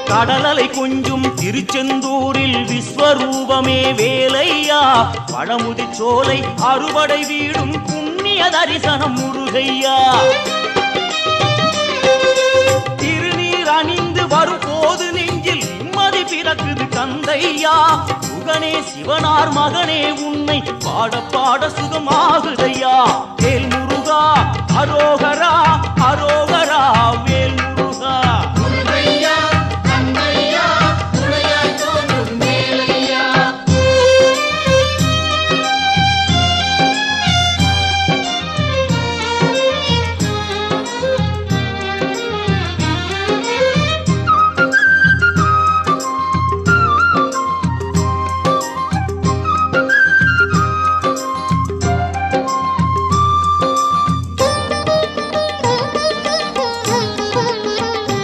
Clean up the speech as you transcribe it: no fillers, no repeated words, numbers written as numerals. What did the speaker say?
கடலலை கொஞ்சும் திருச்செந்தூரில் விஸ்வரூபமே வேலையா பழமுதி சோலை அறுபடை வீடும் புண்ணிய தரிசனம் முருகையா திருநீர் அணிந்து வரும் போது நெஞ்சில் நிம்மதி பிறக்குது கந்தையா சுகனே சிவனார் மகனே உன்னை பாட பாட சுகமாகுதையா வேல் முருகா அரோகரா அரோகரா வேல் முருகா